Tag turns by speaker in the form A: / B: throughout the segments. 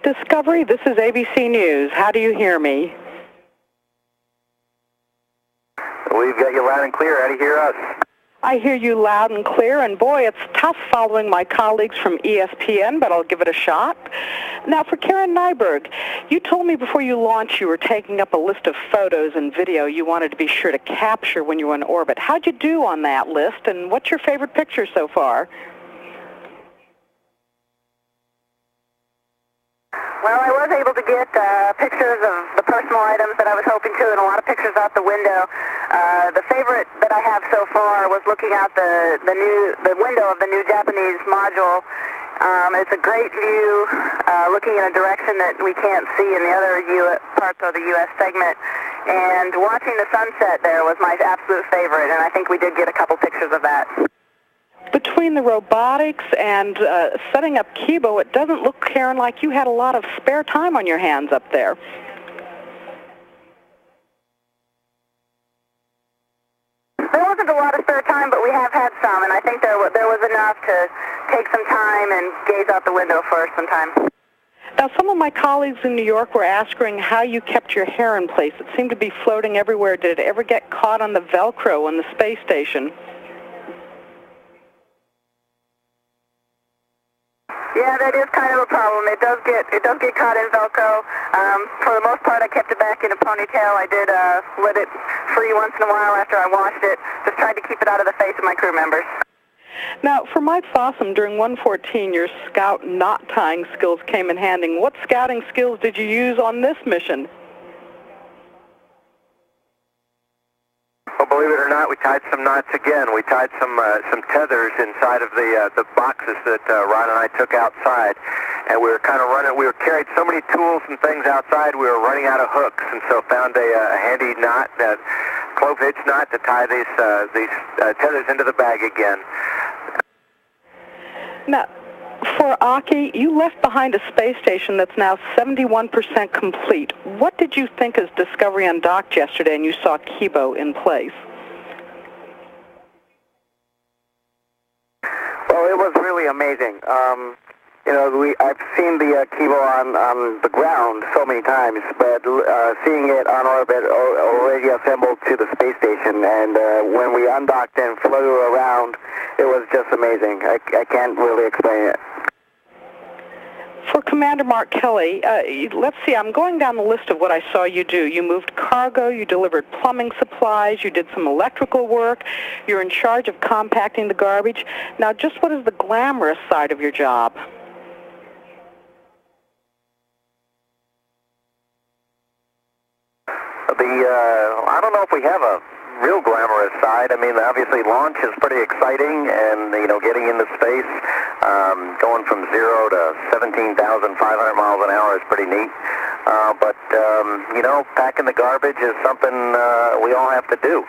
A: Discovery, this is ABC News. How do you hear me?
B: We've got you loud and clear. How do you hear us?
A: I hear you loud and clear, and boy, it's tough following my colleagues from ESPN, but I'll give it a shot. Now, for Karen Nyberg, you told me before you launched you were taking up a list of photos and video you wanted to be sure to capture when you were in orbit. How'd you do on that list, and what's your favorite picture so far?
C: Well, I was able to get pictures of the personal items that I was hoping to, and a lot of pictures out the window. The favorite that I have so far was looking out the window of the new Japanese module. It's a great view, looking in a direction that we can't see in the other parts of the U.S. segment. And watching the sunset there was my absolute favorite, and I think we did get a couple pictures of that.
A: Between the robotics and setting up Kibo, it doesn't look, Karen, like you had a lot of spare time on your hands up there.
C: There wasn't a lot of spare time, but we have had some, and I think there was enough to take some time and gaze out the window for some time.
A: Now, some of my colleagues in New York were asking how you kept your hair in place. It seemed to be floating everywhere. Did it ever get caught on the Velcro on the space station?
C: Yeah, that is kind of a problem. It does get caught in Velcro. For the most part, I kept it back in a ponytail. I did let it free once in a while after I washed it. Just tried to keep it out of the face of my crew members.
A: Now, for Mike Fossum, during 114, your scout knot tying skills came in handy. What scouting skills did you use on this mission?
B: Well, believe it or not, we tied some knots again. We tied some tethers inside of the boxes that Ron and I took outside, and we were kind of running. We were carried so many tools and things outside, we were running out of hooks, and so found a handy knot, a clove hitch knot, to tie these tethers into the bag again.
A: Now, for Aki, you left behind a space station that's now 71% complete. What did you think as Discovery undocked yesterday and you saw Kibo in place?
B: Well, it was really amazing. I've seen the Kibo on the ground so many times, but seeing it on orbit, already assembled to the space station, and when we undocked and flew around, it was just amazing. I can't really explain it.
A: For Commander Mark Kelly, let's see, I'm going down the list of what I saw you do. You moved cargo, you delivered plumbing supplies, you did some electrical work, you're in charge of compacting the garbage. Now, just what is the glamorous side of your job?
B: I don't know if we have a real glamorous side. I mean, obviously launch is pretty exciting, and, getting into space, going from 0 to 17,500 miles an hour is pretty neat. But packing the garbage is something we all have to do.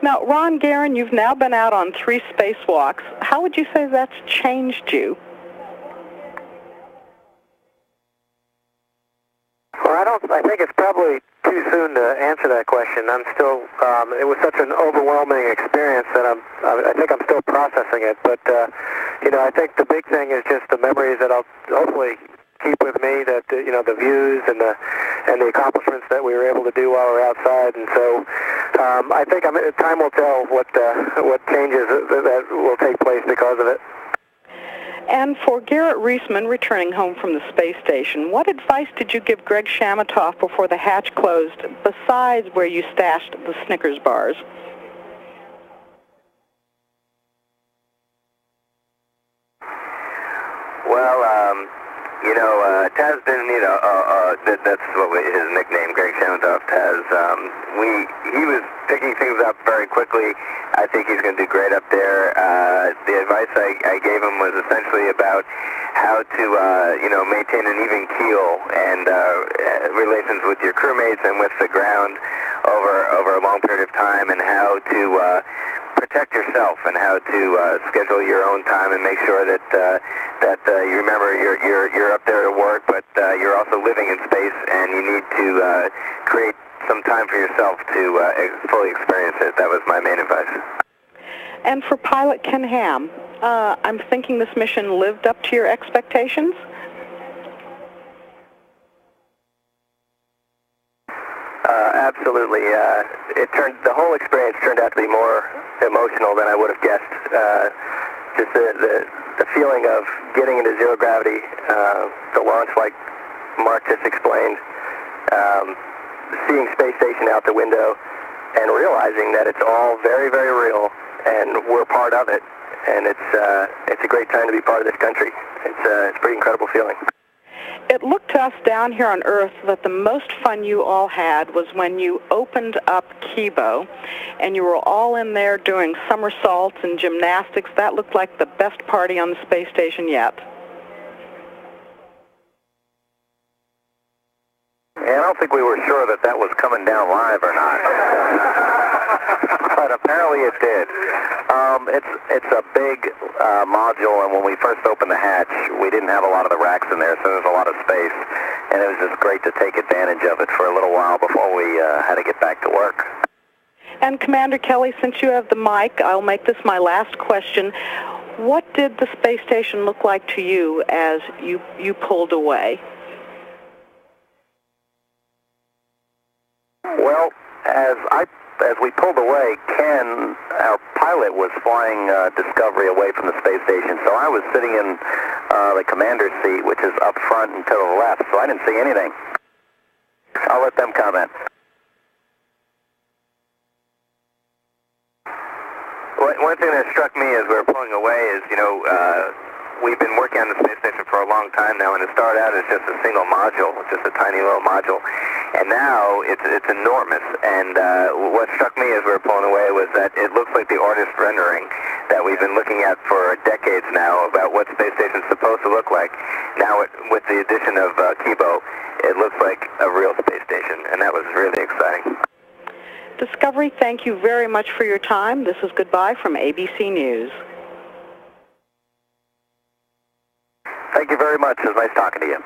A: Now, Ron Guerin, you've now been out on 3 spacewalks. How would you say that's changed you?
B: Well, I think it's probably too soon to answer that question. I'm still, it was such an overwhelming experience that I think I'm still processing it. But, I think the big thing is just the memories that I'll hopefully keep with me, that, the views and the accomplishments that we were able to do while we were outside. And so, I think time will tell what changes that will take place because of it.
A: And for Garrett Reisman, returning home from the space station, what advice did you give Greg Shamatoff before the hatch closed, besides where you stashed the Snickers bars?
B: Well, Taz didn't need that's what his nickname, Greg Shamatoff, Taz. He was picking things up very quickly. I think he's going to do great up there. The advice I gave him was essentially about how to, maintain an even keel and relations with your crewmates and with the ground over a long period of time, and how to protect yourself, and how to schedule your own time and make sure that you remember you're up there to work, but you're also living in space, and you need to create some time for yourself to fully experience it. That was my main advice.
A: And for pilot Ken Ham, I'm thinking this mission lived up to your expectations?
B: absolutely. The whole experience turned out to be more emotional than I would have guessed. Just the feeling of getting into zero gravity, the launch like Mark just explained, seeing space station out the window, and realizing that it's all very, very real, and we're part of it. And it's a great time to be part of this country. It's a pretty incredible feeling.
A: It looked to us down here on Earth that the most fun you all had was when you opened up Kibo, and you were all in there doing somersaults and gymnastics. That looked like the best party on the space station yet.
B: Yeah, I don't think we were sure that was coming down live or not. But apparently it did. It's a big module, and when we first opened the hatch, we didn't have a lot of the racks in there, so there was a lot of space, and it was just great to take advantage of it for a little while before we had to get back to work.
A: And Commander Kelly, since you have the mic, I'll make this my last question. What did the space station look like to you as you pulled away?
B: Well, as we pulled away, Ken, our pilot, was flying Discovery away from the space station, so I was sitting in the commander's seat, which is up front and to the left, so I didn't see anything. I'll let them comment. One thing that struck me as we were pulling away is, we've been working on the space station for a long time now, and it started out as just a single module, just a tiny little module, and now it's enormous. And what struck me as we were pulling away was that it looks like the artist rendering that we've been looking at for decades now about what space station's supposed to look like. Now, with the addition of Kibo, it looks like a real space station, and that was really exciting.
A: Discovery, thank you very much for your time. This is goodbye from ABC News.
B: Thank you very much. It was nice talking to you.